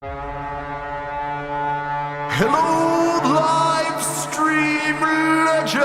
Hello, Livestream Legends!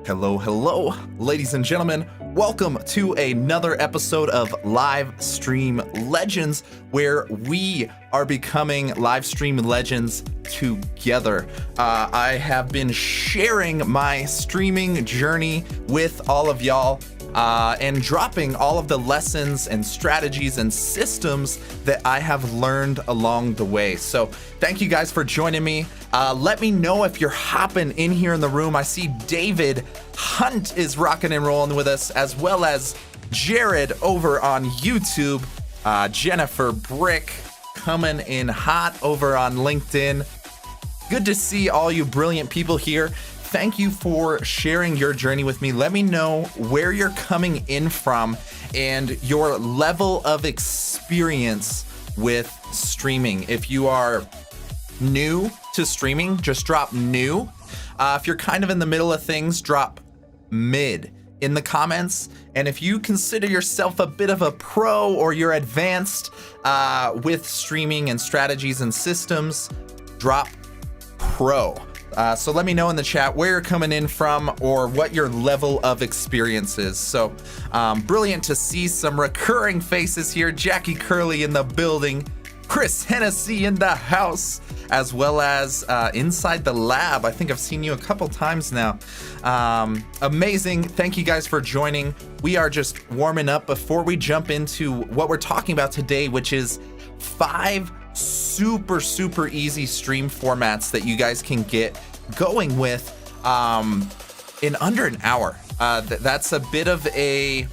Hello, ladies and gentlemen. Welcome to another episode of Livestream Legends, where we are becoming Livestream Legends together. I have been sharing my streaming journey with all of y'all. And dropping all of the lessons and strategies and systems that I have learned along the way. So thank you guys for joining me. Let me know if you're hopping in here in the room. I see David Hunt is rocking and rolling with us, as well as Jared over on YouTube. Jennifer Brick coming in hot over on LinkedIn. Good to see all you brilliant people here. Thank you for sharing your journey with me. Let me know where you're coming in from and your level of experience with streaming. If you are new to streaming, just drop new. If you're kind of in the middle of things, drop mid in the comments. And if you consider yourself a bit of a pro or you're advanced with streaming and strategies and systems, drop pro. So let me know in the chat where you're coming in from or what your level of experience is. So brilliant to see some recurring faces here. Jackie Curley in the building, Chris Hennessy in the house, as well as inside the lab. I think I've seen you a couple times now. Amazing. Thank you guys for joining. We are just warming up before we jump into what we're talking about today, which is 5 super easy stream formats that you guys can get going with in under an hour. That's a bit of a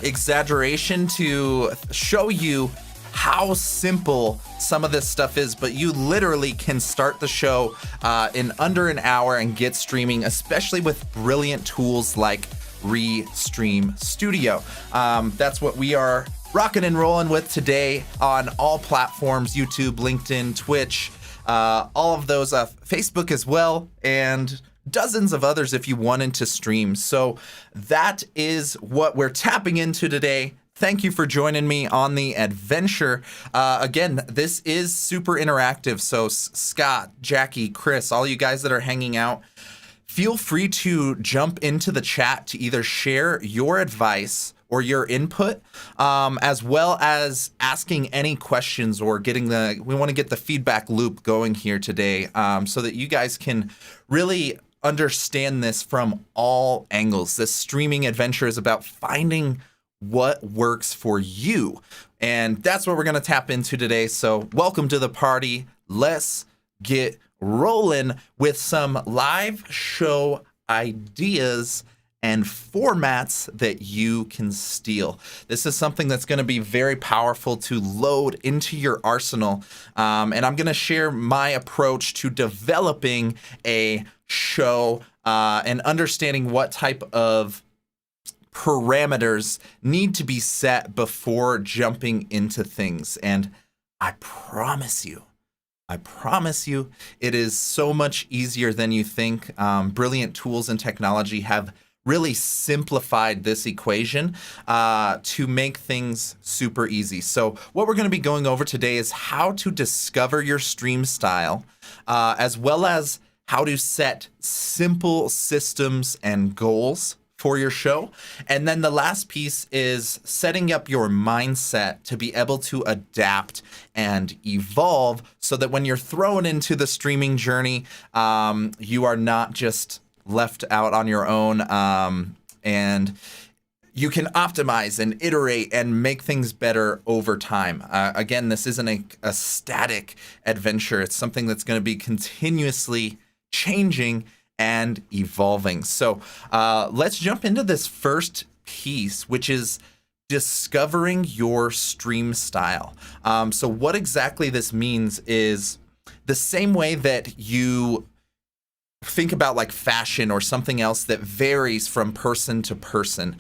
exaggeration to show you how simple some of this stuff is, but you literally can start the show in under an hour and get streaming, especially with brilliant tools like Restream Studio. That's what we are rocking and rolling with today on all platforms: YouTube, LinkedIn, Twitch, all of those, Facebook as well, and dozens of others if you wanted to stream. So that is what we're tapping into today. Thank you for joining me on the adventure. Again, this is super interactive. So Scott, Jackie, Chris, all you guys that are hanging out, feel free to jump into the chat to either share your advice or your input, as well as asking any questions or we want to get the feedback loop going here today, so that you guys can really understand this from all angles. This streaming adventure is about finding what works for you. And that's what we're going to tap into today. So welcome to the party. Let's get rolling with some live show ideas and formats that you can steal. This is something that's going to be very powerful to load into your arsenal. And I'm going to share my approach to developing a show and understanding what type of parameters need to be set before jumping into things. And I promise you, it is so much easier than you think. Brilliant tools and technology have really simplified this equation to make things super easy. So what we're going to be going over today is how to discover your stream style, as well as how to set simple systems and goals for your show. And then the last piece is setting up your mindset to be able to adapt and evolve so that when you're thrown into the streaming journey, you are not just left out on your own, and you can optimize and iterate and make things better over time. Again, this isn't a static adventure. It's something that's going to be continuously changing and evolving. So let's jump into this first piece, which is discovering your stream style. So what exactly this means is the same way that you think about like fashion or something else that varies from person to person.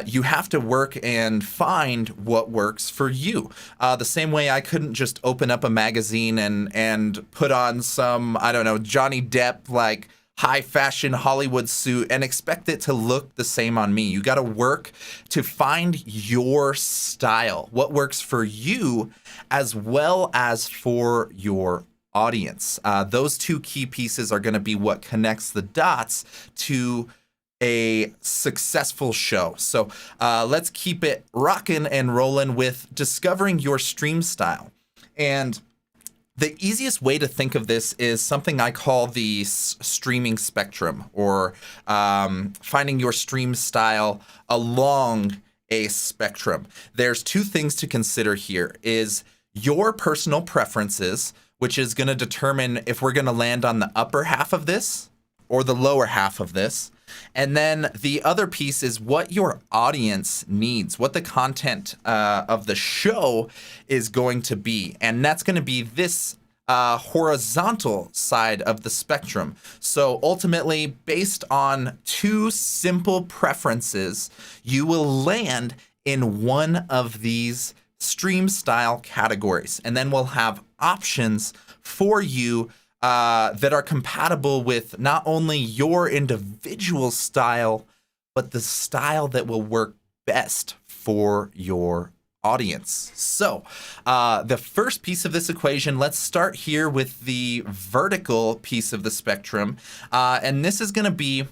You have to work and find what works for you. The same way I couldn't just open up a magazine and put on some, I don't know, Johnny Depp like high fashion Hollywood suit and expect it to look the same on me. You got to work to find your style, what works for you as well as for your audience. Those two key pieces are going to be what connects the dots to a successful show. So let's keep it rocking and rolling with discovering your stream style. And the easiest way to think of this is something I call the streaming spectrum, or finding your stream style along a spectrum. There's two things to consider here: is your personal preferences, which is going to determine if we're going to land on the upper half of this or the lower half of this. And then the other piece is what your audience needs, what the content of the show is going to be. And that's going to be this horizontal side of the spectrum. So ultimately, based on two simple preferences, you will land in one of these stream style categories. And then we'll have options for you that are compatible with not only your individual style, but the style that will work best for your audience. So the first piece of this equation, let's start here with the vertical piece of the spectrum. And this is going to be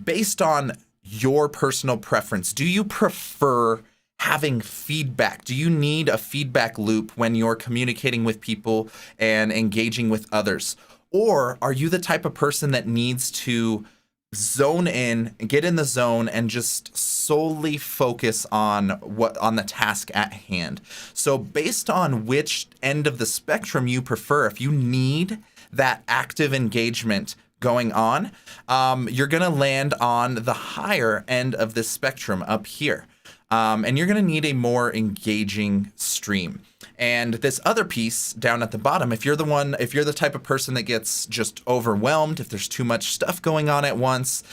based on your personal preference. Do you prefer having feedback? Do you need a feedback loop when you're communicating with people and engaging with others? Or are you the type of person that needs to zone in, get in the zone, and just solely focus on the task at hand? So based on which end of the spectrum you prefer, if you need that active engagement going on, you're going to land on the higher end of the spectrum up here. And you're going to need a more engaging stream. And this other piece down at the bottom, if you're the type of person that gets just overwhelmed, if there's too much stuff going on at once,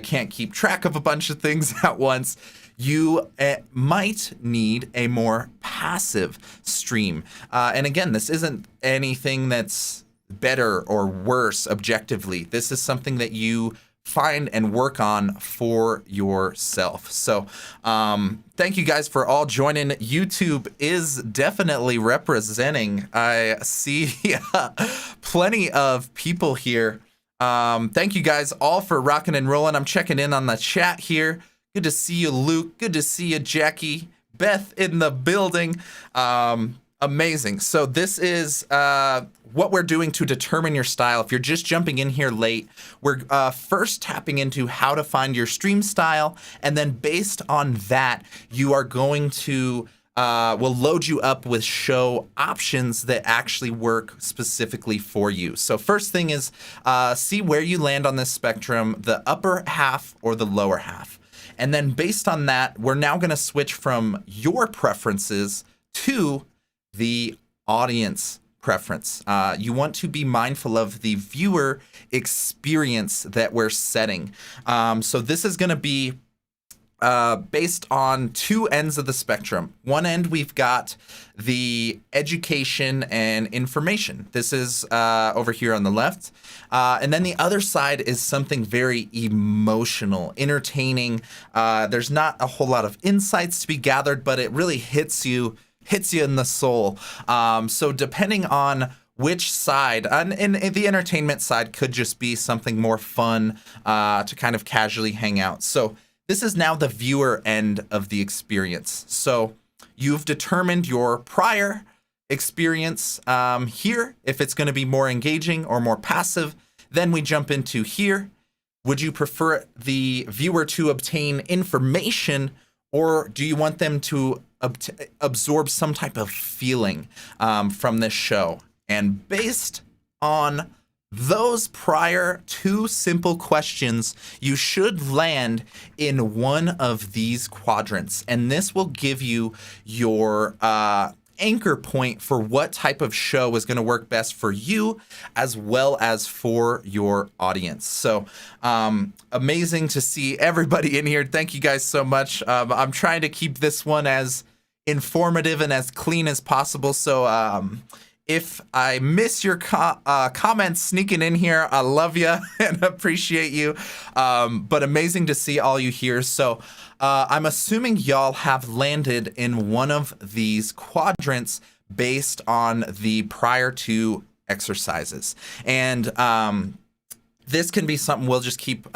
can't keep track of a bunch of things at once, you might need a more passive stream. And again, this isn't anything that's better or worse objectively. This is something that you find and work on for yourself. So thank you guys for all joining. YouTube is definitely representing. I see plenty of people here. Thank you guys all for rocking and rolling. I'm checking in on the chat here. Good to see you, Luke. Good to see you, Jackie. Beth in the building. Amazing. So this is what we're doing to determine your style. If you're just jumping in here late, we're first tapping into how to find your stream style. And then based on that, you are going to, we'll load you up with show options that actually work specifically for you. So first thing is see where you land on this spectrum, the upper half or the lower half. And then based on that, we're now going to switch from your preferences to the audience preference. You want to be mindful of the viewer experience that we're setting. So this is going to be based on two ends of the spectrum. One end, we've got the education and information. This is over here on the left. And then the other side is something very emotional, entertaining. There's not a whole lot of insights to be gathered, but it really hits you in the soul. So depending on which side, and the entertainment side could just be something more fun to kind of casually hang out. So this is now the viewer end of the experience. So you've determined your prior experience here, if it's going to be more engaging or more passive. Then we jump into here. Would you prefer the viewer to obtain information, or do you want them to absorb some type of feeling from this show? And based on those prior two simple questions, you should land in one of these quadrants. And this will give you your anchor point for what type of show is going to work best for you as well as for your audience. So amazing to see everybody in here. Thank you guys so much. I'm trying to keep this one as informative and as clean as possible. So If I miss your comments sneaking in here, I love you and appreciate you. But amazing to see all you here. So I'm assuming y'all have landed in one of these quadrants based on the prior two exercises. And this can be something we'll just keep...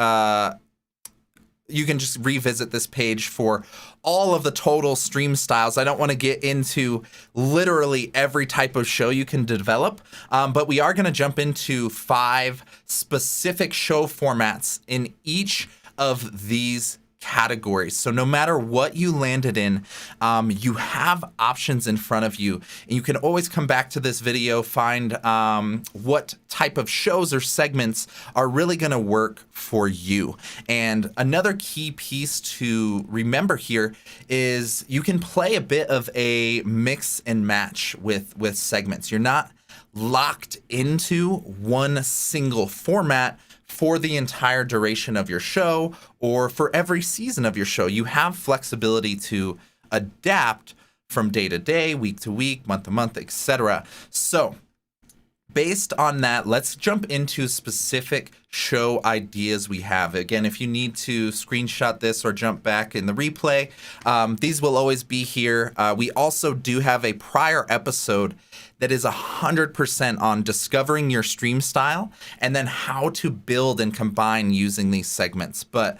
you can just revisit this page for all of the total stream styles. I don't want to get into literally every type of show you can develop, but we are going to jump into 5 specific show formats in each of these categories. So no matter what you landed in, you have options in front of you. And you can always come back to this video, find what type of shows or segments are really going to work for you. And another key piece to remember here is you can play a bit of a mix and match with segments. You're not locked into one single format for the entire duration of your show or for every season of your show. You have flexibility to adapt from day to day, week to week, month to month, etc. So based on that, let's jump into specific show ideas we have. Again, if you need to screenshot this or jump back in the replay, these will always be here. We also do have a prior episode that is 100% on discovering your stream style and then how to build and combine using these segments. But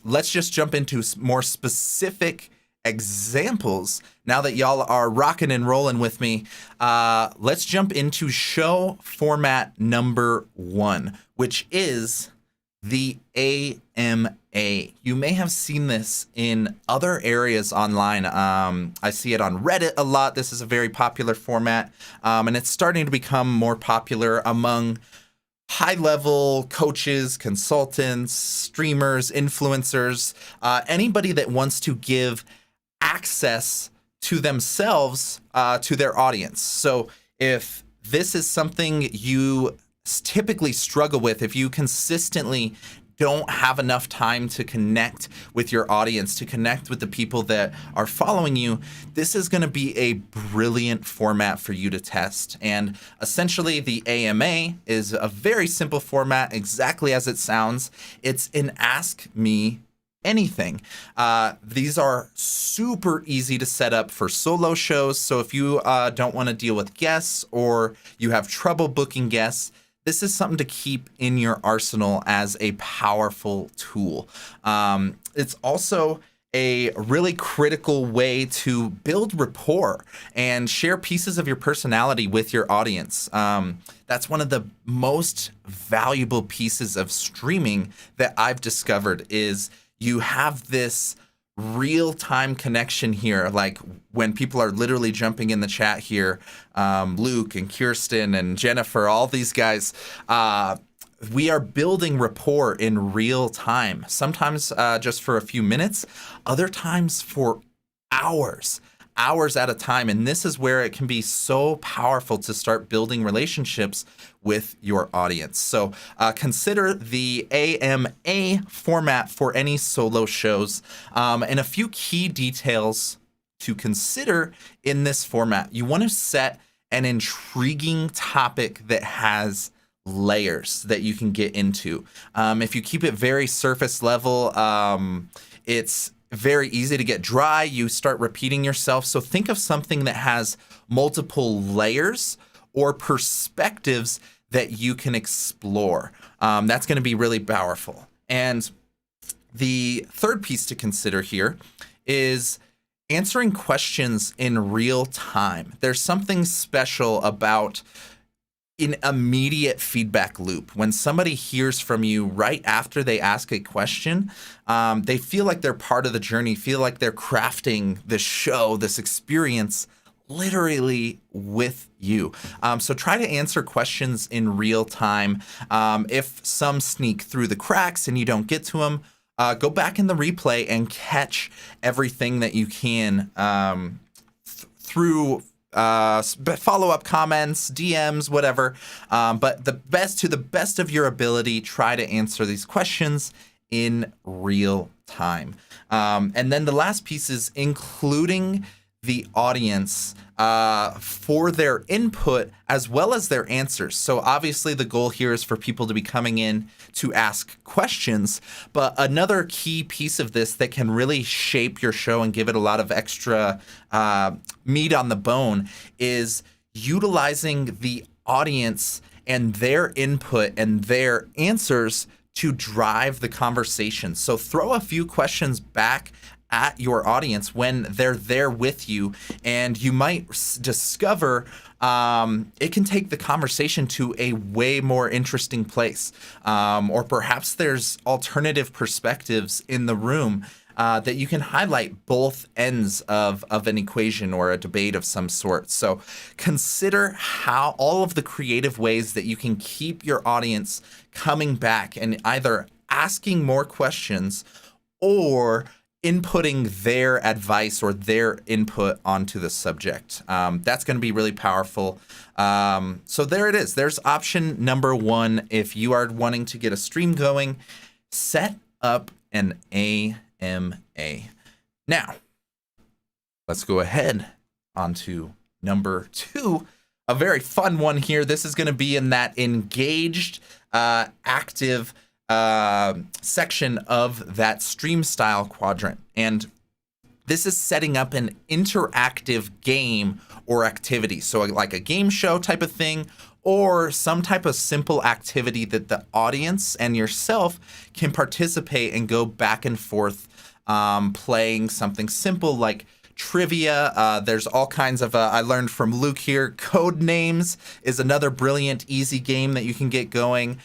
let's just jump into more specific examples. Now that y'all are rocking and rolling with me, let's jump into show format number 1, which is the AMA. You may have seen this in other areas online. I see it on Reddit a lot. This is a very popular format, and it's starting to become more popular among high-level coaches, consultants, streamers, influencers, anybody that wants to give access to themselves to their audience. So if this is something you typically struggle with, if you consistently don't have enough time to connect with your audience, to connect with the people that are following you, this is going to be a brilliant format for you to test. And essentially, the AMA is a very simple format, exactly as it sounds. It's an Ask Me Anything. These are super easy to set up for solo shows. So if you don't want to deal with guests or you have trouble booking guests, this is something to keep in your arsenal as a powerful tool. It's also a really critical way to build rapport and share pieces of your personality with your audience. That's one of the most valuable pieces of streaming that I've discovered is you have this real-time connection here, like when people are literally jumping in the chat here, Luke and Kirsten and Jennifer, all these guys, we are building rapport in real time, sometimes just for a few minutes, other times for hours at a time. And this is where it can be so powerful to start building relationships with your audience. So consider the AMA format for any solo shows, and a few key details to consider in this format. You want to set an intriguing topic that has layers that you can get into. If you keep it very surface level, it's very easy to get dry. You start repeating yourself. So think of something that has multiple layers or perspectives that you can explore. That's going to be really powerful. And the third piece to consider here is answering questions in real time. There's something special about an immediate feedback loop. When somebody hears from you right after they ask a question, they feel like they're part of the journey, feel like they're crafting this show, this experience, literally with you. So try to answer questions in real time. If some sneak through the cracks and you don't get to them, go back in the replay and catch everything that you can through follow-up comments, DMs, whatever. But to the best of your ability, try to answer these questions in real time. And then the last piece is including the audience for their input as well as their answers. So obviously the goal here is for people to be coming in to ask questions, but another key piece of this that can really shape your show and give it a lot of extra meat on the bone is utilizing the audience and their input and their answers to drive the conversation. So throw a few questions back at your audience when they're there with you, and you might discover it can take the conversation to a way more interesting place. Or perhaps there's alternative perspectives in the room that you can highlight both ends of an equation or a debate of some sort. So consider how all of the creative ways that you can keep your audience coming back and either asking more questions or inputting their advice or their input onto the subject. That's going to be really powerful. So there it is. There's option number one. If you are wanting to get a stream going, set up an AMA. Now, let's go ahead onto number two. A very fun one here. This is going to be in that engaged, active section of that stream style quadrant. And this is setting up an interactive game or activity. So like a game show type of thing, or some type of simple activity that the audience and yourself can participate and go back and forth playing something simple like trivia. There's all kinds of, I learned from Luke here, code names is another brilliant, easy game that you can get going.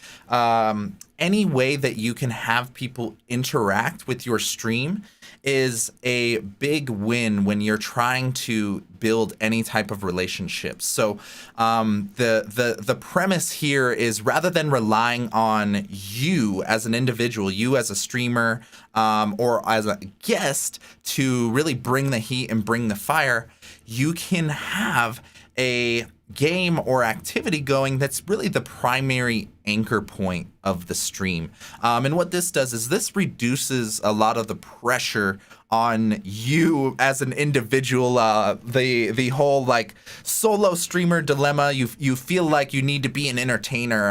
Any way that you can have people interact with your stream is a big win when you're trying to build any type of relationship. So the premise here is, rather than relying on you as an individual, you as a streamer or as a guest to really bring the heat and bring the fire, you can have a game or activity going that's really the primary anchor point of the stream. And what this does is this reduces a lot of the pressure on you as an individual. The whole like solo streamer dilemma. You feel like you need to be an entertainer,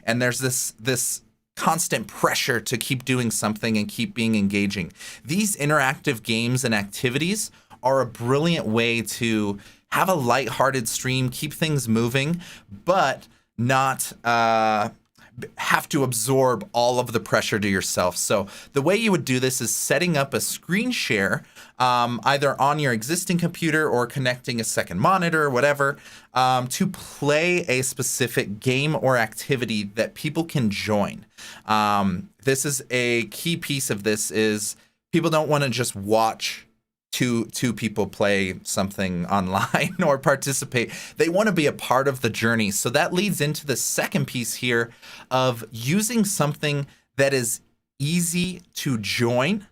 and there's this constant pressure to keep doing something and keep being engaging. These interactive games and activities are a brilliant way to have a lighthearted stream, keep things moving, but not have to absorb all of the pressure to yourself. So the way you would do this is setting up a screen share, either on your existing computer or connecting a second monitor or whatever, to play a specific game or activity that people can join. This is a key piece of this is people don't want to just watch two people play something online or participate. They want to be a part of the journey. So that leads into the second piece here of using something that is easy to join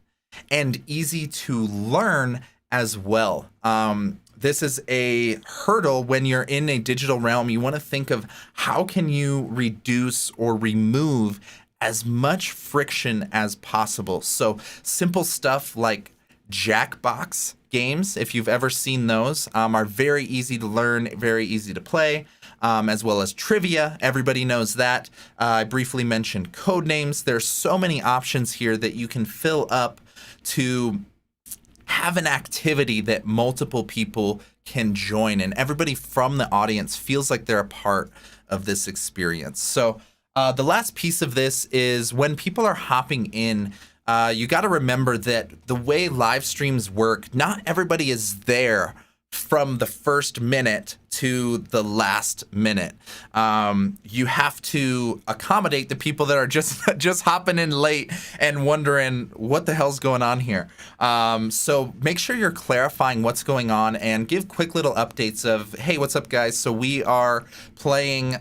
and easy to learn as well. This is a hurdle when you're in a digital realm. You want to think of how can you reduce or remove as much friction as possible. So simple stuff like Jackbox games, if you've ever seen those, are very easy to learn, very easy to play, as well as trivia. Everybody knows that. I briefly mentioned code names. There's so many options here that you can fill up to have an activity that multiple people can join, and everybody from the audience feels like they're a part of this experience. So the last piece of this is when people are hopping in, you got to remember that the way live streams work, not everybody is there from the first minute to the last minute. You have to accommodate the people that are just hopping in late and wondering what the hell's going on here. So make sure you're clarifying what's going on and give quick little updates of, hey, what's up, guys? So we are playing,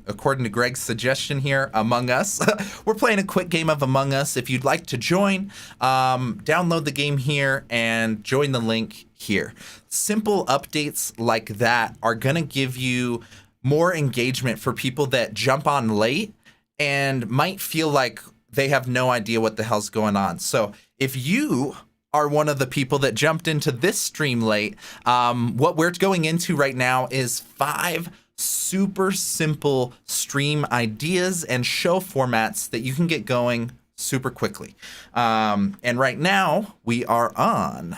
according to Greg's suggestion here, Among Us. We're playing a quick game of Among Us. If you'd like to join, download the game here and join the link here. Simple updates like that are going to give you more engagement for people that jump on late and might feel like they have no idea what the hell's going on. So if you are one of the people that jumped into this stream late, what we're going into right now is 5 super simple stream ideas and show formats that you can get going super quickly. And right now we are on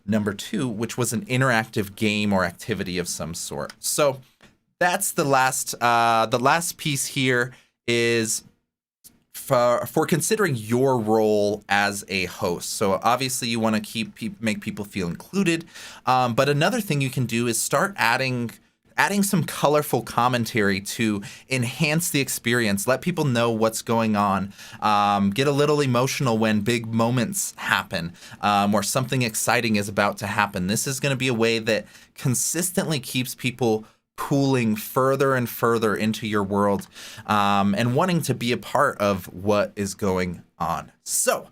number 2, which was an interactive game or activity of some sort. So that's the last piece here is for considering your role as a host. So obviously you want to make people feel included. But another thing you can do is start adding some colorful commentary to enhance the experience. Let people know what's going on. Get a little emotional when big moments happen, or something exciting is about to happen. This is going to be a way that consistently keeps people pooling further and further into your world, and wanting to be a part of what is going on. So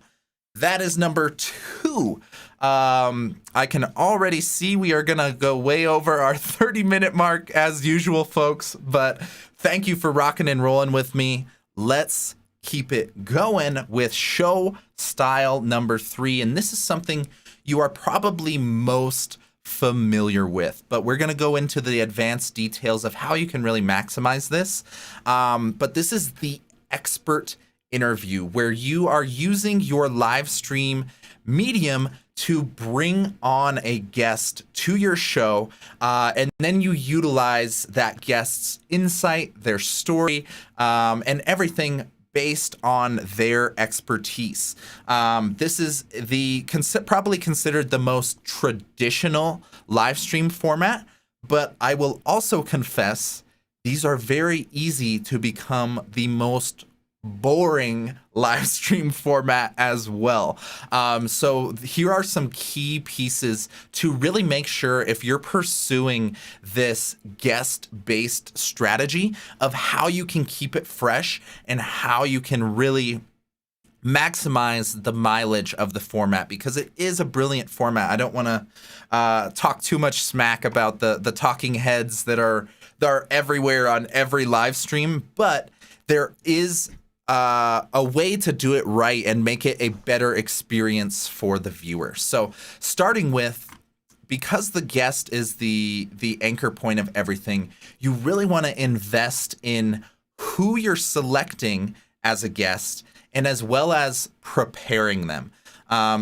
that is number 2. I can already see we are going to go way over our 30-minute mark as usual, folks, but thank you for rocking and rolling with me. Let's keep it going with show style number 3. And this is something you are probably most familiar with, but we're going to go into the advanced details of how you can really maximize this. But this is the expert interview, where you are using your live stream medium to bring on a guest to your show, and then you utilize that guest's insight, their story, and everything based on their expertise. This is probably considered the most traditional live stream format, but I will also confess these are very easy to become the most boring live stream format as well. So here are some key pieces to really make sure, if you're pursuing this guest-based strategy, of how you can keep it fresh and how you can really maximize the mileage of the format, because it is a brilliant format. I don't want to talk too much smack about the talking heads that are everywhere on every live stream, but there is a way to do it right and make it a better experience for the viewer. So starting with, because the guest is the anchor point of everything, you really want to invest in who you're selecting as a guest, and as well as preparing them.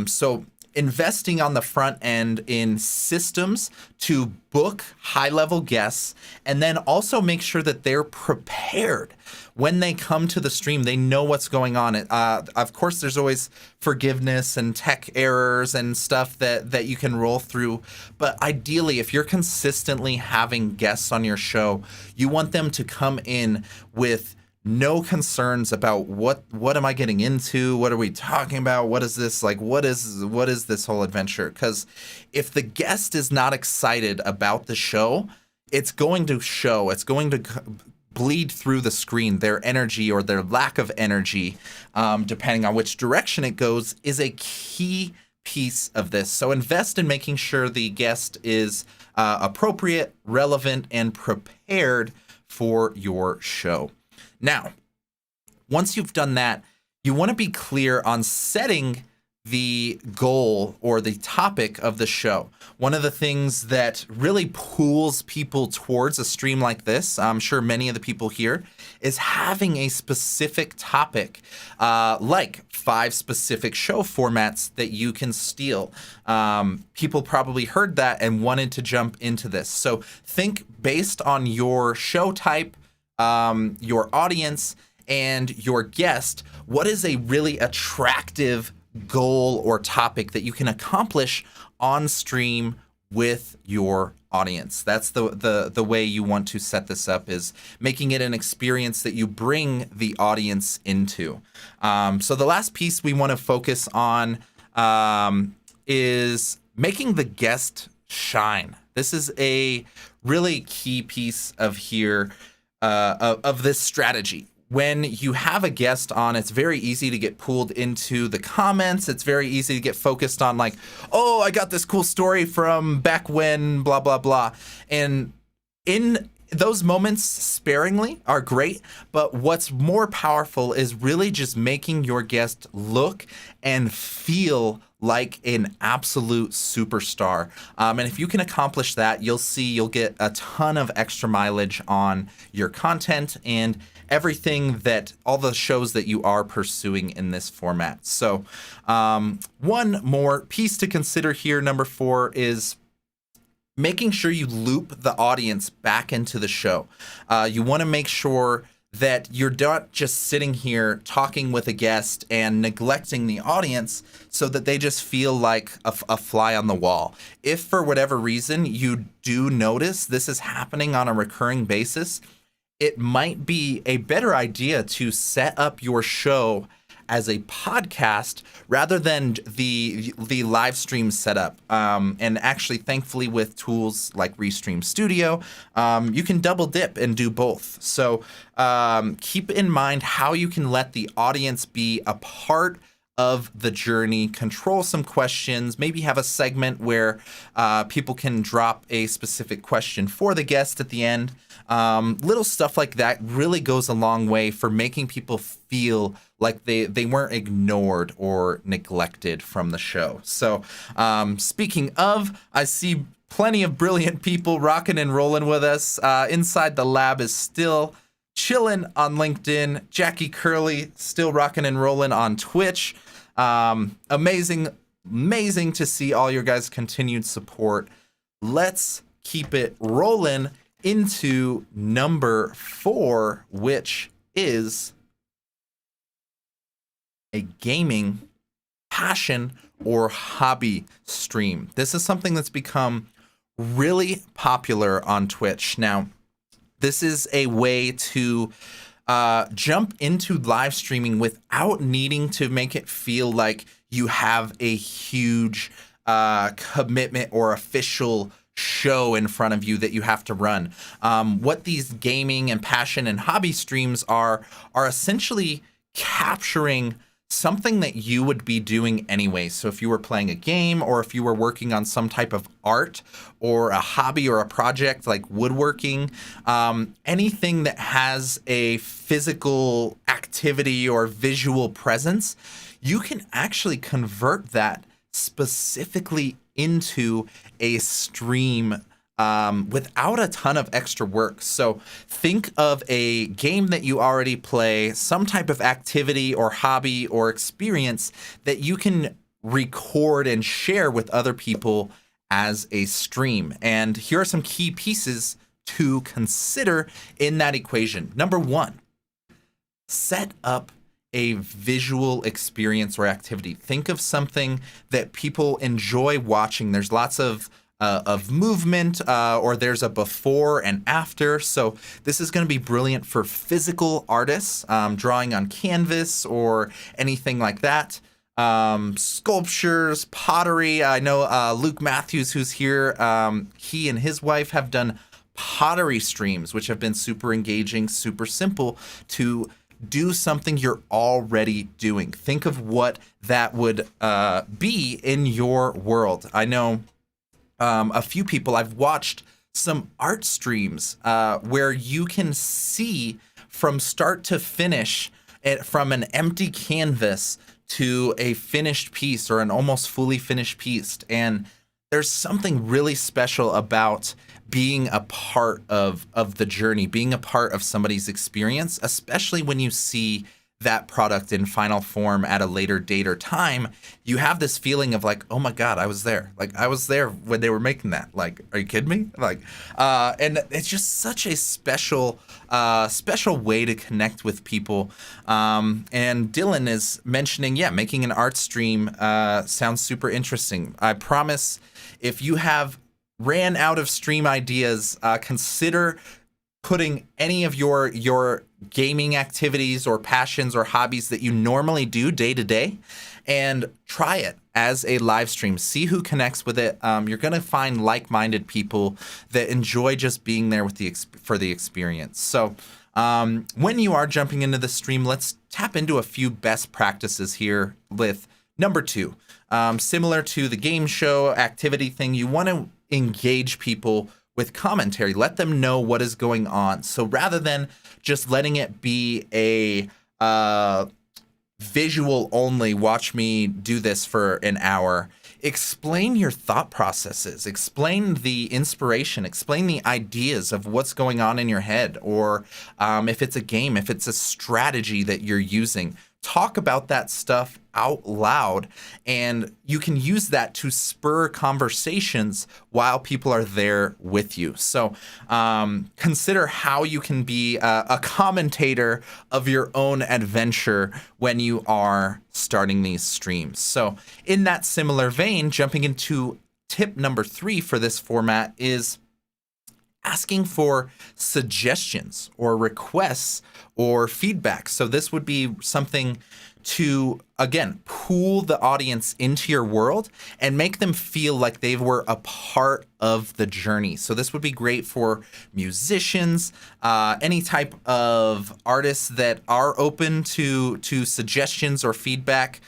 So investing on the front end in systems to book high-level guests, and then also make sure that they're prepared when they come to the stream. They know what's going on. Of course, there's always forgiveness and tech errors and stuff that you can roll through. But ideally, if you're consistently having guests on your show, you want them to come in with no concerns about what am I getting into? What are we talking about? What is this? Like, what is this whole adventure? Because if the guest is not excited about the show, it's going to show. It's going to bleed through the screen. Their energy or their lack of energy, depending on which direction it goes, is a key piece of this. So invest in making sure the guest is appropriate, relevant, and prepared for your show. Now, once you've done that, you want to be clear on setting the goal or the topic of the show. One of the things that really pulls people towards a stream like this, I'm sure many of the people here, is having a specific topic, like 5 specific show formats that you can steal. People probably heard that and wanted to jump into this. So think based on your show type, your audience, and your guest, what is a really attractive goal or topic that you can accomplish on stream with your audience. That's the way you want to set this up, is making it an experience that you bring the audience into. So the last piece we want to focus on is making the guest shine. This is a really key piece of this strategy. When you have a guest on, it's very easy to get pulled into the comments. It's very easy to get focused on, like, oh, I got this cool story from back when, blah, blah, blah. And in those moments sparingly are great, but what's more powerful is really just making your guest look and feel like an absolute superstar. And if you can accomplish that, you'll get a ton of extra mileage on your content and everything that all the shows that you are pursuing in this format. So one more piece to consider here, number 4, is making sure you loop the audience back into the show. You want to make sure that you're not just sitting here talking with a guest and neglecting the audience so that they just feel like a fly on the wall. If for whatever reason you do notice this is happening on a recurring basis, it might be a better idea to set up your show as a podcast rather than the live stream setup. And actually, thankfully, with tools like Restream Studio, you can double dip and do both. So keep in mind how you can let the audience be a part of the journey, control some questions, maybe have a segment where people can drop a specific question for the guest at the end. Little stuff like that really goes a long way for making people feel like they weren't ignored or neglected from the show. So speaking of, I see plenty of brilliant people rocking and rolling with us. Inside the Lab is still chilling on LinkedIn. Jackie Curley still rocking and rolling on Twitch. Amazing to see all your guys' continued support. Let's keep it rolling into number 4, which is a gaming passion or hobby stream. This is something that's become really popular on Twitch. Now, this is a way to jump into live streaming without needing to make it feel like you have a huge commitment or official show in front of you that you have to run. What these gaming and passion and hobby streams are essentially capturing something that you would be doing anyway. So if you were playing a game or if you were working on some type of art or a hobby or a project like woodworking, anything that has a physical activity or visual presence, you can actually convert that specifically into a stream without a ton of extra work. So think of a game that you already play, some type of activity or hobby or experience that you can record and share with other people as a stream. And here are some key pieces to consider in that equation. Number 1, set up a visual experience or activity. Think of something that people enjoy watching. There's lots of movement, or there's a before and after. So this is going to be brilliant for physical artists, drawing on canvas or anything like that. Sculptures, pottery. I know Luke Matthews, who's here, he and his wife have done pottery streams, which have been super engaging, super simple to do something you're already doing. Think of what that would be in your world. I know a few people, I've watched some art streams where you can see from start to finish from an empty canvas to a finished piece or an almost fully finished piece. And there's something really special about being a part of the journey, being a part of somebody's experience, especially when you see that product in final form at a later date or time. You have this feeling of like, oh my God, I was there. Like I was there when they were making that. Like, are you kidding me? Like, and it's just such a special way to connect with people. And Dylan is mentioning, making an art stream sounds super interesting. I promise if you have ran out of stream ideas, consider putting any of your gaming activities or passions or hobbies that you normally do day to day and try it as a live stream. See who connects with it. You're going to find like-minded people that enjoy just being there with for the experience. So when you are jumping into the stream, let's tap into a few best practices here with number 2. Similar to the game show activity thing, you want to engage people with commentary. Let them know what is going on. So rather than just letting it be a visual only, watch me do this for an hour, explain your thought processes, explain the inspiration, explain the ideas of what's going on in your head, or if it's a game, if it's a strategy that you're using. Talk about that stuff out loud, and you can use that to spur conversations while people are there with you. So consider how you can be a commentator of your own adventure when you are starting these streams. So in that similar vein, jumping into tip number 3 for this format is asking for suggestions or requests or feedback. So this would be something to, again, pull the audience into your world and make them feel like they were a part of the journey. So this would be great for musicians, any type of artists that are open to suggestions or feedback.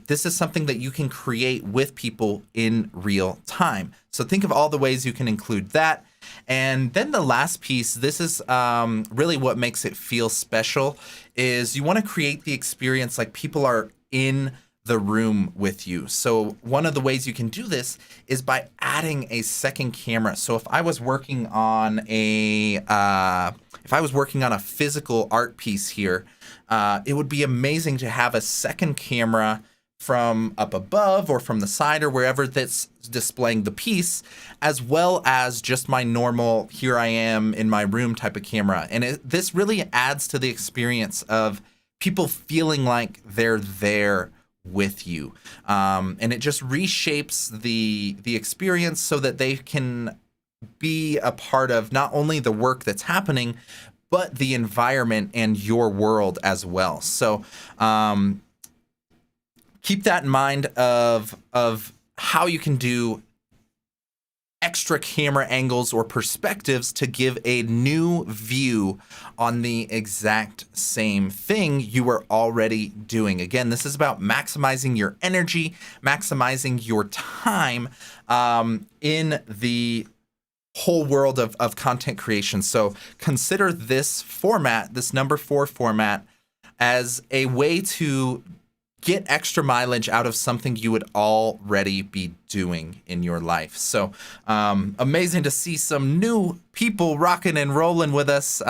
This is something that you can create with people in real time. So think of all the ways you can include that. And then the last piece, this is really what makes it feel special, is you want to create the experience like people are in the room with you. So one of the ways you can do this is by adding a second camera. So if I was working on a physical art piece here, it would be amazing to have a second camera from up above or from the side or wherever that's displaying the piece, as well as just my normal here I am in my room type of camera. And this really adds to the experience of people feeling like they're there with you. And it just reshapes the experience so that they can be a part of not only the work that's happening, but the environment and your world as well. So keep that in mind of how you can do extra camera angles or perspectives to give a new view on the exact same thing you were already doing. Again, this is about maximizing your energy, maximizing your time in the whole world of content creation. So consider this format, this number 4 format, as a way to get extra mileage out of something you would already be doing in your life. So amazing to see some new people rocking and rolling with us.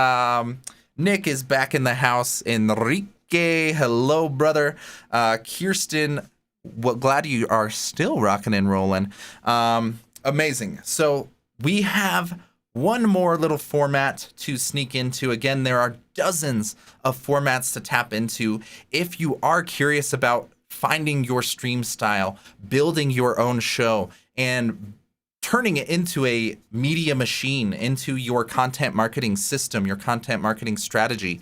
Nick is back in the house. Enrique, hello, brother. Kirsten, glad you are still rocking and rolling. Amazing. So we have one more little format to sneak into. Again, there are dozens of formats to tap into. If you are curious about finding your stream style, building your own show, and turning it into a media machine, into your content marketing system, your content marketing strategy,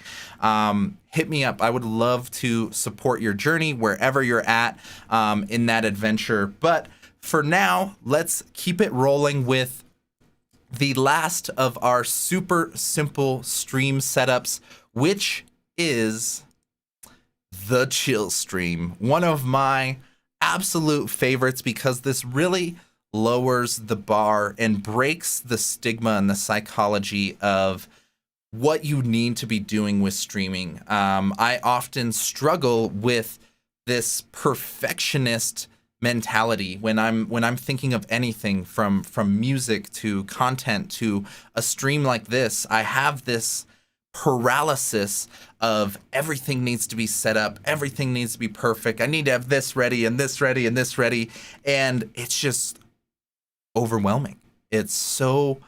hit me up. I would love to support your journey wherever you're at in that adventure. But for now, let's keep it rolling with the last of our super simple stream setups, which is the chill stream. One of my absolute favorites because this really lowers the bar and breaks the stigma and the psychology of what you need to be doing with streaming. I often struggle with this perfectionist mentality when I'm thinking of anything from music to content to a stream like this. I have this paralysis of everything needs to be set up, everything needs to be perfect. I need to have this ready and this ready and this ready, and it's just overwhelming. It's so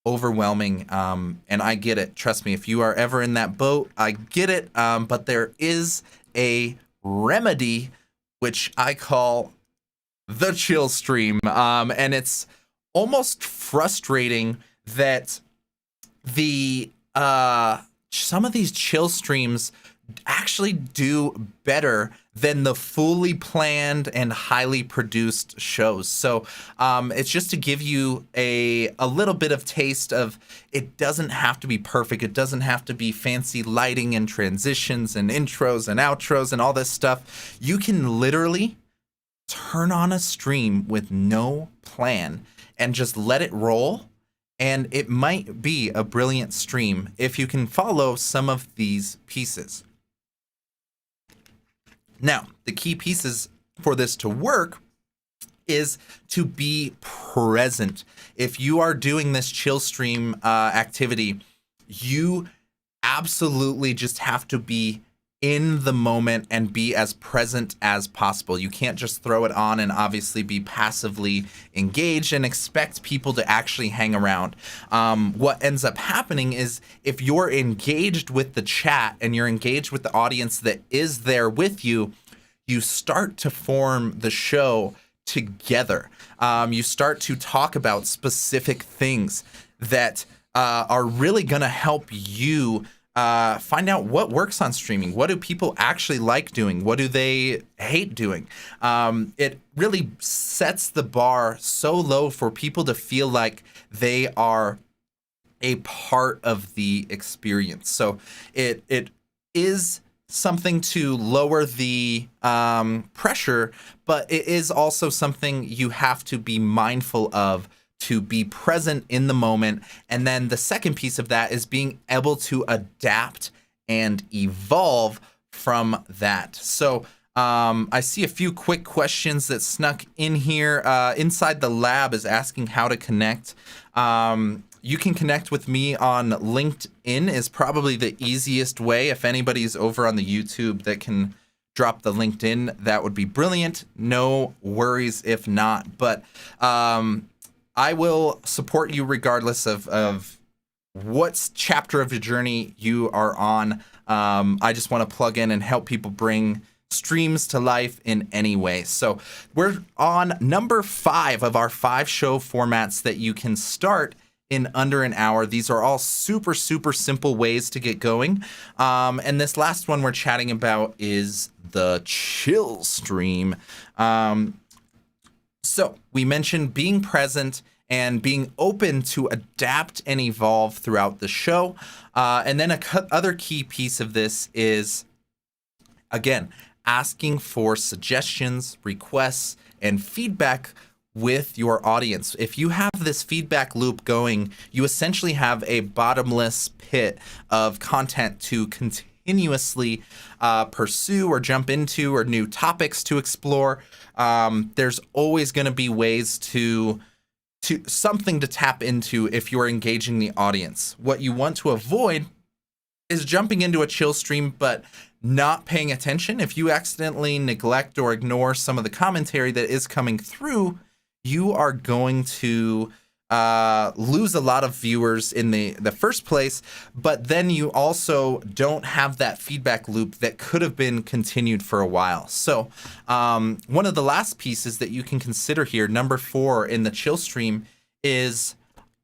overwhelming, and I get it. Trust me, if you are ever in that boat, I get it. But there is a remedy, which I call the chill stream, and it's almost frustrating that the some of these chill streams actually do better than the fully planned and highly produced shows. So it's just to give you a little bit of taste of, it doesn't have to be perfect. It doesn't have to be fancy lighting and transitions and intros and outros and all this stuff. You can literally turn on a stream with no plan and just let it roll And it might be a brilliant stream if you can follow some of these pieces. Now, the key pieces for this to work is to be present. If you are doing this chill stream activity, you absolutely just have to be in the moment and be as present as possible. You can't just throw it on and obviously be passively engaged and expect people to actually hang around. What ends up happening is if you're engaged with the chat and you're engaged with the audience that is there with you, you start to form the show together. You start to talk about specific things that are really going to help you find out what works on streaming. What do people actually like doing? What do they hate doing? It really sets the bar so low for people to feel like they are a part of the experience. So it is something to lower the pressure, but it is also something you have to be mindful of, to be present in the moment. And then the second piece of that is being able to adapt and evolve from that. So I see a few quick questions that snuck in here. Inside the Lab is asking how to connect. You can connect with me on LinkedIn is probably the easiest way. If anybody's over on the YouTube that can drop the LinkedIn, that would be brilliant. No worries if not. But I will support you regardless of what chapter of your journey you are on. I just want to plug in and help people bring streams to life in any way. So we're on number 5 of our 5 show formats that you can start in under an hour. These are all super, super simple ways to get going. And this last one we're chatting about is the chill stream. So we mentioned being present and being open to adapt and evolve throughout the show. And then other key piece of this is, again, asking for suggestions, requests, and feedback with your audience. If you have this feedback loop going, you essentially have a bottomless pit of content to continuously pursue or jump into, or new topics to explore. There's always going to be ways to something to tap into if you're engaging the audience. What you want to avoid is jumping into a chill stream but not paying attention. If you accidentally neglect or ignore some of the commentary that is coming through, you are going to lose a lot of viewers in the first place, but then you also don't have that feedback loop that could have been continued for a while. So one of the last pieces that you can consider here, number 4 in the chill stream, is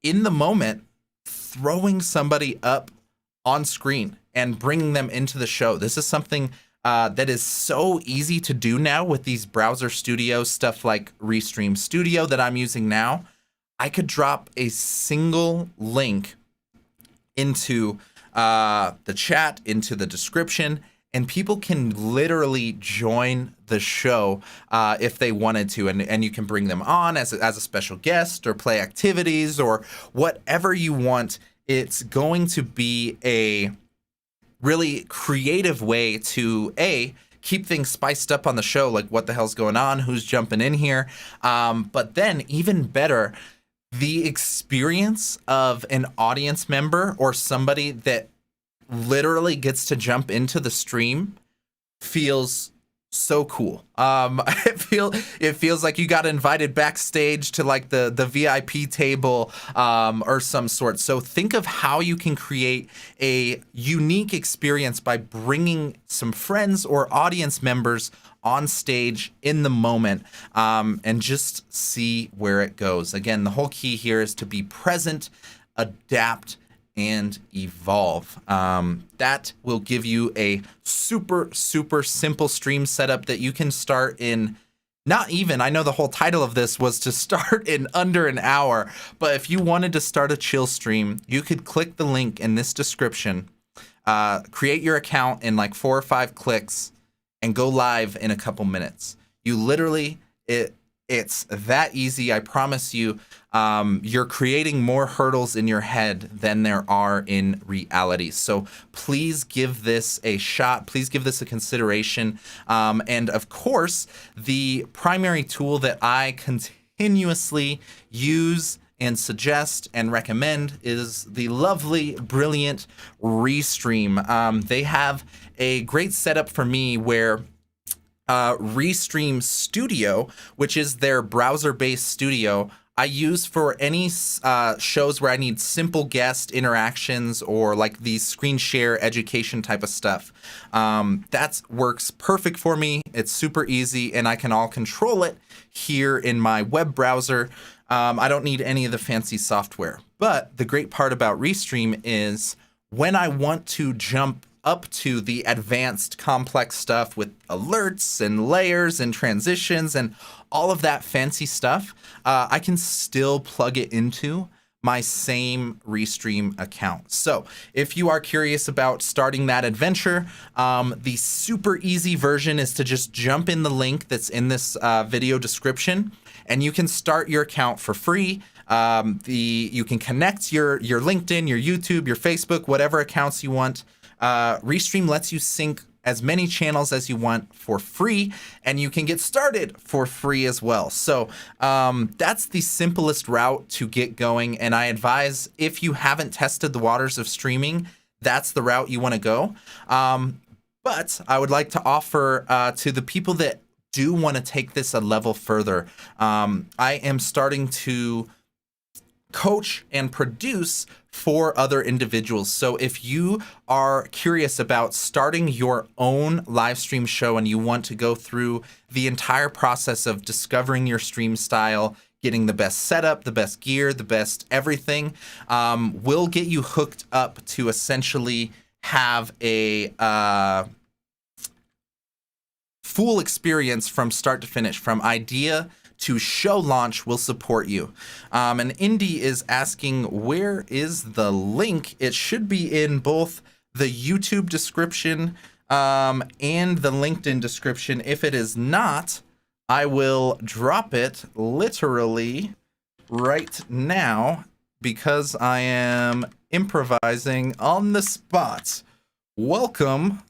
in the moment throwing somebody up on screen and bringing them into the show. This is something that is so easy to do now with these browser studio stuff like Restream Studio that I'm using now. I could drop a single link into the chat, into the description, and people can literally join the show if they wanted to. And you can bring them on as a special guest or play activities or whatever you want. It's going to be a really creative way to, keep things spiced up on the show, like what the hell's going on, who's jumping in here. But then even better, the experience of an audience member or somebody that literally gets to jump into the stream feels so cool. It feels like you got invited backstage to like the VIP table or some sort. So think of how you can create a unique experience by bringing some friends or audience members on stage in the moment, and just see where it goes. Again, the whole key here is to be present, adapt, and evolve. That will give you a super, super simple stream setup that you can start in I know the whole title of this was to start in under an hour, but if you wanted to start a chill stream, you could click the link in this description, create your account in like 4 or 5 clicks, and go live in a couple minutes. You literally, It's that easy. I promise you, you're creating more hurdles in your head than there are in reality. So please give this a shot. Please give this a consideration. And of course, the primary tool that I continuously use and suggest and recommend is the lovely, brilliant Restream. They have a great setup for me where Restream Studio, which is their browser-based studio, I use for any shows where I need simple guest interactions or like these screen share education type of stuff. That works perfect for me. It's super easy, and I can all control it here in my web browser. I don't need any of the fancy software. But the great part about Restream is when I want to jump up to the advanced complex stuff with alerts and layers and transitions and all of that fancy stuff, I can still plug it into my same Restream account. So if you are curious about starting that adventure, the super easy version is to just jump in the link that's in this video description, and you can start your account for free. You can connect your LinkedIn, your YouTube, your Facebook, whatever accounts you want. Restream lets you sync as many channels as you want for free, and you can get started for free as well. So that's the simplest route to get going, and I advise if you haven't tested the waters of streaming, that's the route you want to go. But I would like to offer to the people that do want to take this a level further, I am starting to coach and produce for other individuals. So if you are curious about starting your own live stream show and you want to go through the entire process of discovering your stream style, getting the best setup, the best gear, the best everything, we'll get you hooked up to essentially have a full experience from start to finish, from idea to show launch. Will support you. And Indy is asking, where is the link? It should be in both the YouTube description and the LinkedIn description. If it is not, I will drop it literally right now because I am improvising on the spot. Welcome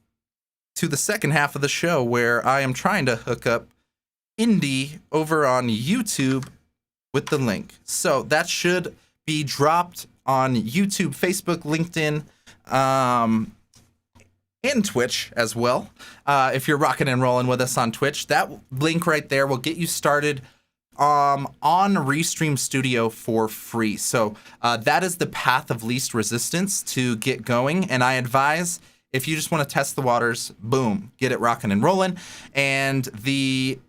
to the second half of the show where I am trying to hook up Indy over on YouTube with the link. So that should be dropped on YouTube, Facebook, LinkedIn, and Twitch as well. If you're rocking and rolling with us on Twitch, that link right there will get you started on Restream Studio for free. So that is the path of least resistance to get going. And I advise, if you just want to test the waters, boom, get it rocking and rolling. And the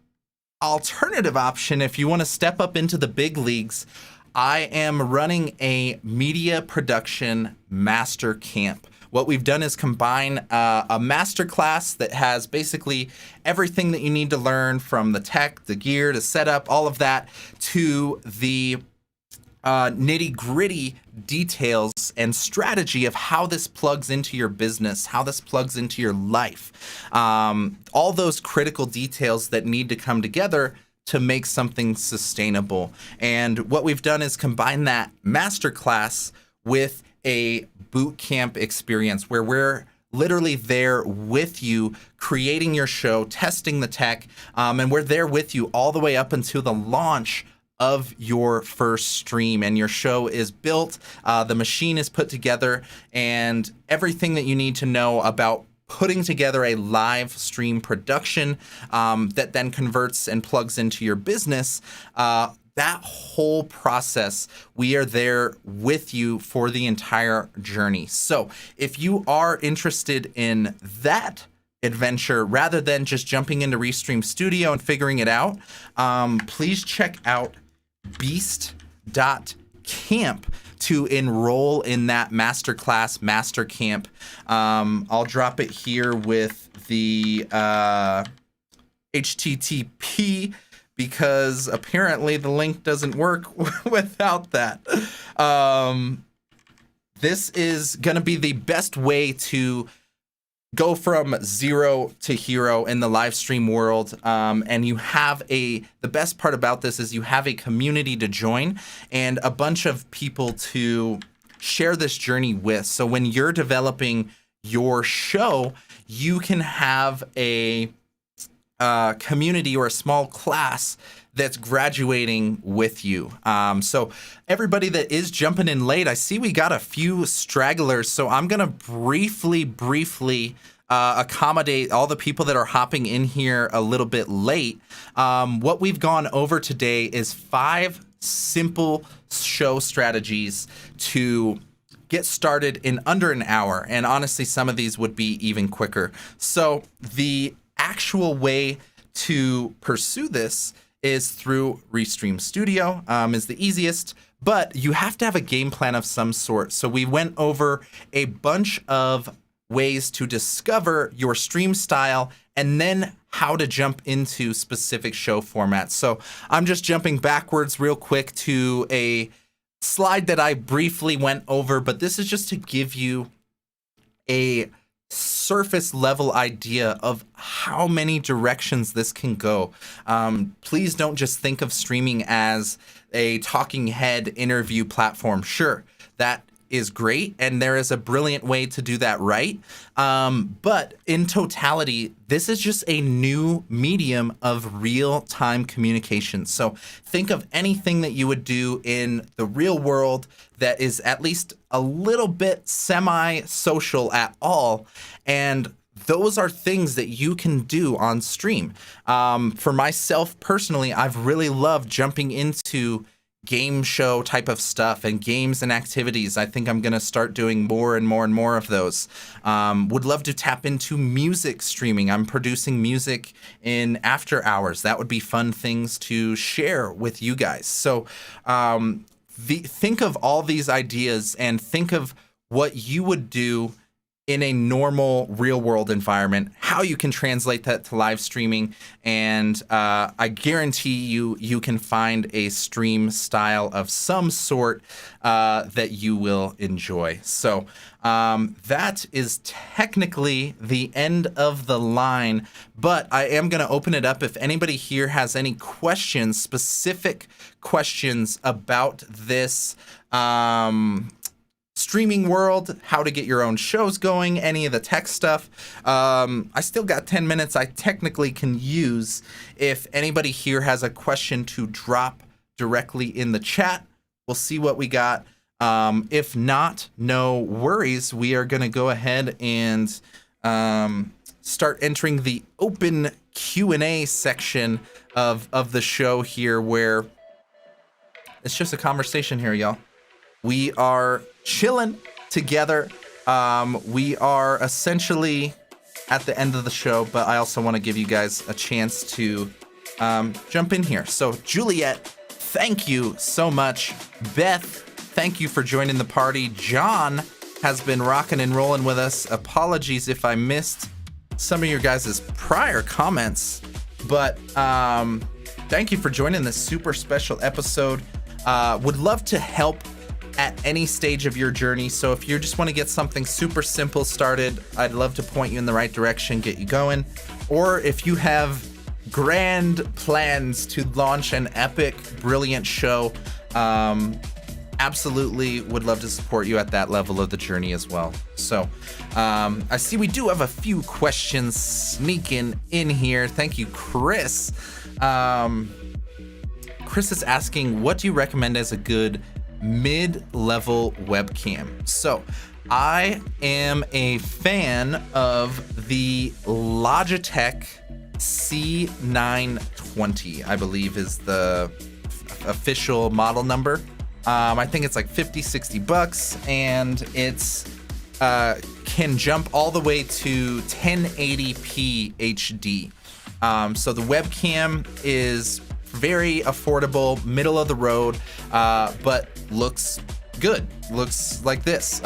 alternative option, if you want to step up into the big leagues, I am running a media production master camp. What we've done is combine a master class that has basically everything that you need to learn, from the tech, the gear, to setup, all of that, to the nitty-gritty details and strategy of how this plugs into your business, how this plugs into your life. All those critical details that need to come together to make something sustainable. And what we've done is combine that masterclass with a boot camp experience where we're literally there with you, creating your show, testing the tech, and we're there with you all the way up until the launch of your first stream, and your show is built, the machine is put together, and everything that you need to know about putting together a live stream production that then converts and plugs into your business. That whole process, we are there with you for the entire journey. So if you are interested in that adventure, rather than just jumping into Restream Studio and figuring it out, please check out beast.camp to enroll in that masterclass master camp. I'll drop it here with the HTTP because apparently the link doesn't work without that. This is going to be the best way to go from zero to hero in the live stream world. And you have the best part about this is you have a community to join and a bunch of people to share this journey with. So when you're developing your show, you can have a community or a small class that's graduating with you. So everybody that is jumping in late, I see we got a few stragglers. So I'm going to briefly accommodate all the people that are hopping in here a little bit late. What we've gone over today is 5 simple show strategies to get started in under an hour. And honestly, some of these would be even quicker. So the actual way to pursue this is through Restream Studio, is the easiest, but you have to have a game plan of some sort. So we went over a bunch of ways to discover your stream style and then how to jump into specific show formats. So I'm just jumping backwards real quick to a slide that I briefly went over, but this is just to give you a surface level idea of how many directions this can go. Please don't just think of streaming as a talking head interview platform. Sure, that is great, and there is a brilliant way to do that right. But in totality, this is just a new medium of real-time communication. So think of anything that you would do in the real world that is at least a little bit semi-social at all, and those are things that you can do on stream. For myself personally, I've really loved jumping into game show type of stuff and games and activities. I think I'm going to start doing more and more of those. Would love to tap into music streaming. I'm producing music in after hours. That would be fun things to share with you guys. So think of all these ideas and think of what you would do in a normal real world environment, how you can translate that to live streaming, and I guarantee you can find a stream style of some sort that you will enjoy. So that is technically the end of the line, but I am going to open it up if anybody here has any questions, specific questions about this streaming world, how to get your own shows going, any of the tech stuff. I still got 10 minutes I technically can use. If anybody here has a question to drop directly in the chat, we'll see what we got. If not, no worries. We are going to go ahead and start entering the open Q&A section of the show here, where it's just a conversation here, y'all. We are chilling together. We are essentially at the end of the show, but I also want to give you guys a chance to jump in here. So Juliet, thank you so much. Beth, thank you for joining the party. John has been rocking and rolling with us. Apologies if I missed some of your guys' prior comments, but thank you for joining this super special episode. Would love to help at any stage of your journey. So if you just want to get something super simple started, I'd love to point you in the right direction, get you going. Or if you have grand plans to launch an epic, brilliant show, absolutely would love to support you at that level of the journey as well. So I see we do have a few questions sneaking in here. Thank you, Chris. Chris is asking, what do you recommend as a good mid-level webcam? So I am a fan of the Logitech C920, I believe is the official model number. I think it's like 50-60 bucks, and it's can jump all the way to 1080p HD. So the webcam is very affordable, middle of the road, but looks good. Looks like this.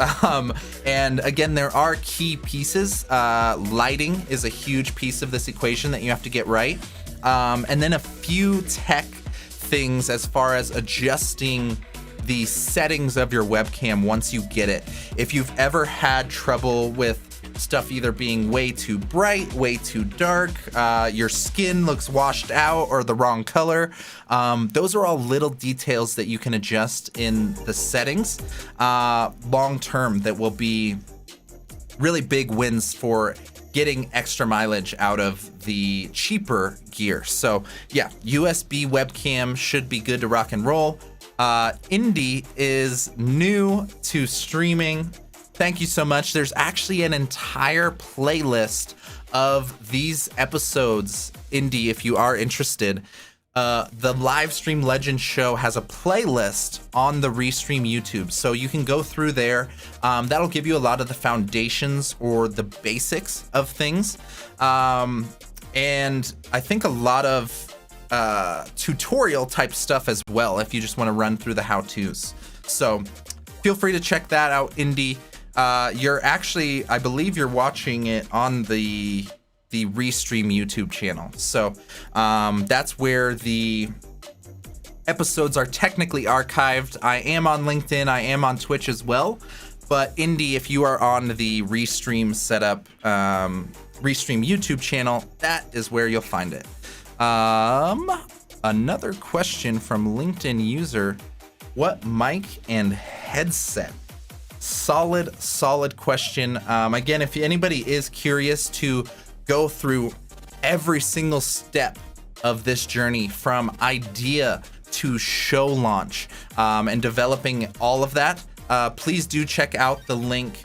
And again, there are key pieces. Lighting is a huge piece of this equation that you have to get right. And then a few tech things as far as adjusting the settings of your webcam once you get it. If you've ever had trouble with stuff either being way too bright, way too dark, your skin looks washed out or the wrong color. Those are all little details that you can adjust in the settings long term that will be really big wins for getting extra mileage out of the cheaper gear. So yeah, USB webcam should be good to rock and roll. Indie is new to streaming. Thank you so much. There's actually an entire playlist of these episodes, Indie, if you are interested. The Livestream Legends show has a playlist on the Restream YouTube, so you can go through there. That'll give you a lot of the foundations or the basics of things. And I think a lot of tutorial type stuff as well, if you just want to run through the how-tos. So feel free to check that out, Indie. You're actually, I believe you're watching it on the Restream YouTube channel. So that's where the episodes are technically archived. I am on LinkedIn, I am on Twitch as well. But Indie, if you are on the Restream setup, Restream YouTube channel, that is where you'll find it. Another question from LinkedIn user, what mic and headset? Solid question. Again, if anybody is curious to go through every single step of this journey from idea to show launch and developing all of that, please do check out the link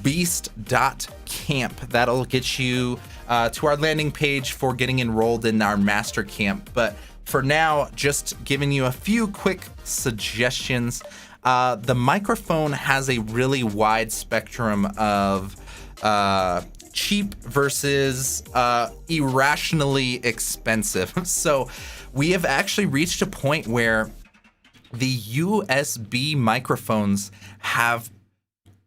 beast.camp. That'll get you to our landing page for getting enrolled in our master camp. But for now, just giving you a few quick suggestions. The microphone has a really wide spectrum of cheap versus irrationally expensive. So we have actually reached a point where the USB microphones have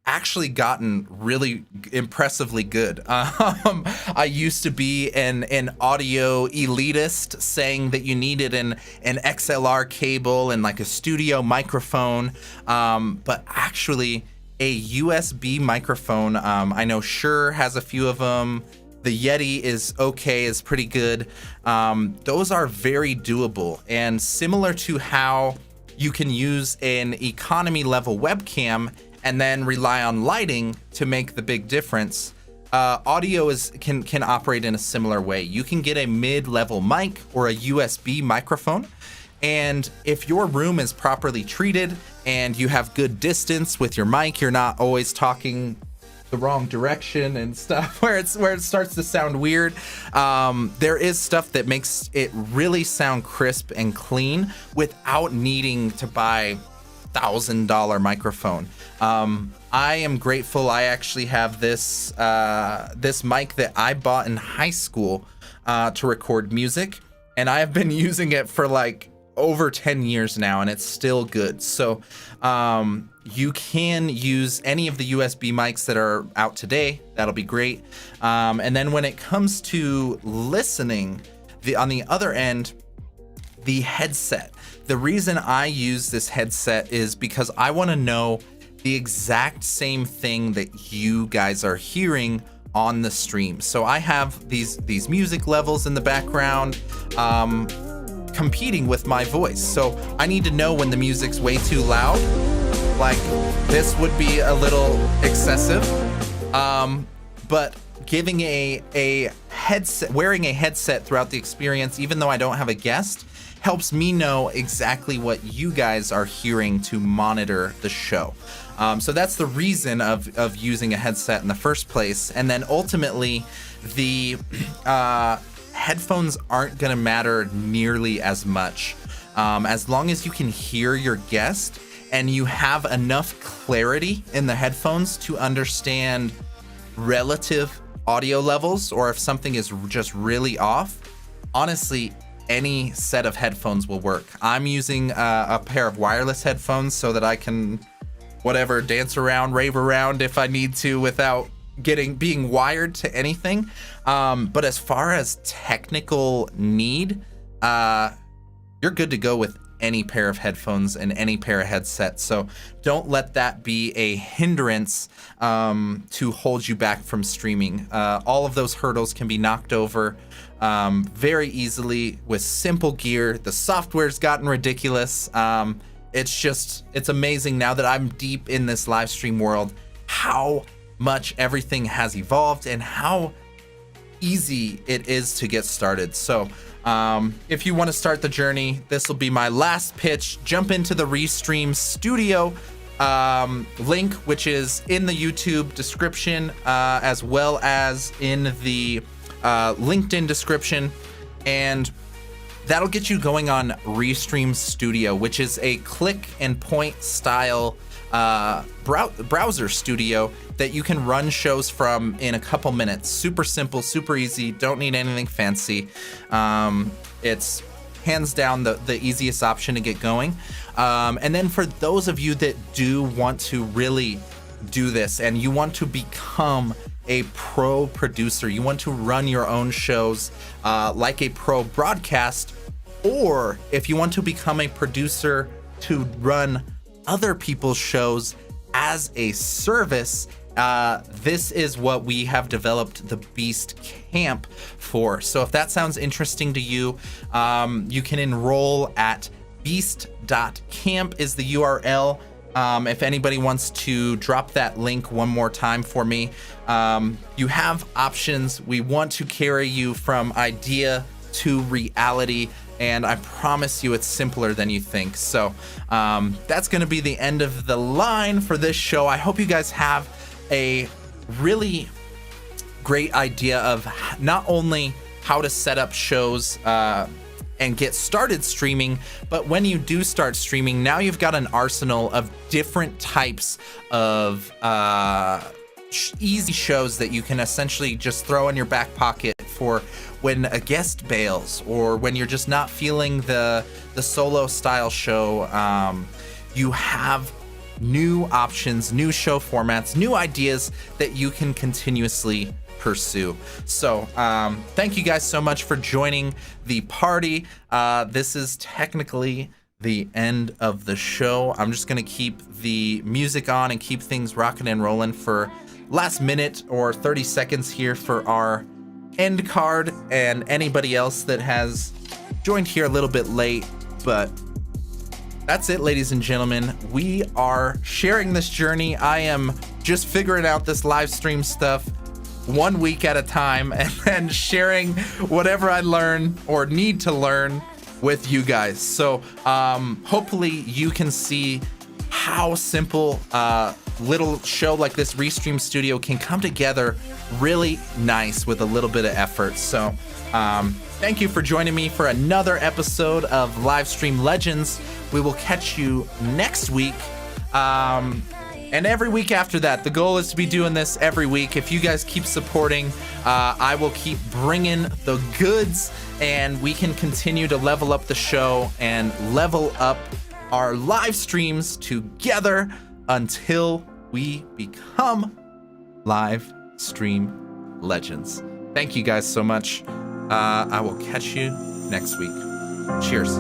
actually gotten really impressively good. I used to be an audio elitist saying that you needed an XLR cable and like a studio microphone, but actually a USB microphone, I know Shure has a few of them. The Yeti is okay, is pretty good. Those are very doable, and similar to how you can use an economy level webcam and then rely on lighting to make the big difference. Audio can operate in a similar way. You can get a mid-level mic or a USB microphone, and if your room is properly treated and you have good distance with your mic, you're not always talking the wrong direction and stuff where it starts to sound weird. There is stuff that makes it really sound crisp and clean without needing to buy $1,000 microphone. I am grateful. I actually have this mic that I bought in high school to record music, and I have been using it for like over 10 years now, and it's still good. So you can use any of the USB mics that are out today. That'll be great. And then when it comes to listening, on the other end, the headset. The reason I use this headset is because I want to know the exact same thing that you guys are hearing on the stream. So I have these music levels in the background competing with my voice. So I need to know when the music's way too loud. Like this would be a little excessive. But giving a headset, wearing a headset throughout the experience, even though I don't have a guest, helps me know exactly what you guys are hearing to monitor the show. So that's the reason of using a headset in the first place. And then ultimately, the headphones aren't going to matter nearly as much. As long as you can hear your guest and you have enough clarity in the headphones to understand relative audio levels, or if something is just really off, honestly, any set of headphones will work. I'm using a pair of wireless headphones so that I can dance around, rave around if I need to without being wired to anything. But as far as technical need, you're good to go with any pair of headphones and any pair of headsets. So don't let that be a hindrance to hold you back from streaming. All of those hurdles can be knocked over very easily with simple gear. The software's gotten ridiculous. It's amazing now that I'm deep in this live stream world, how much everything has evolved and how easy it is to get started. So if you want to start the journey, this will be my last pitch. Jump into the Restream Studio link, which is in the YouTube description, as well as in the LinkedIn description, and that'll get you going on Restream Studio, which is a click and point style browser studio that you can run shows from in a couple minutes. Super simple, super easy, don't need anything fancy. It's hands down the easiest option to get going. And then for those of you that do want to really do this and you want to become a pro producer, you want to run your own shows like a pro broadcast, or if you want to become a producer to run other people's shows as a service, this is what we have developed the Beast Camp for. So if that sounds interesting to you, you can enroll at beast.camp is the URL. If anybody wants to drop that link one more time for me, you have options. We want to carry you from idea to reality, and I promise you it's simpler than you think. So that's going to be the end of the line for this show. I hope you guys have a really great idea of not only how to set up shows and get started streaming, but when you do start streaming, now you've got an arsenal of different types of easy shows that you can essentially just throw in your back pocket for when a guest bails, or when you're just not feeling the solo style show. You have new options, new show formats, new ideas that you can continuously pursue. So thank you guys so much for joining the party. This is technically the end of the show. I'm just gonna keep the music on and keep things rocking and rolling for last minute or 30 seconds here for our end card and anybody else that has joined here a little bit late. But that's it, ladies and gentlemen. We are sharing this journey. I am just figuring out this live stream stuff 1 week at a time, and then sharing whatever I learn or need to learn with you guys. So hopefully you can see how simple little show like this Restream Studio can come together really nice with a little bit of effort. So thank you for joining me for another episode of Livestream Legends. We will catch you next week. And every week after that. The goal is to be doing this every week. If you guys keep supporting, I will keep bringing the goods, and we can continue to level up the show and level up our live streams together until we become Live Stream Legends. Thank you guys so much. I will catch you next week. Cheers.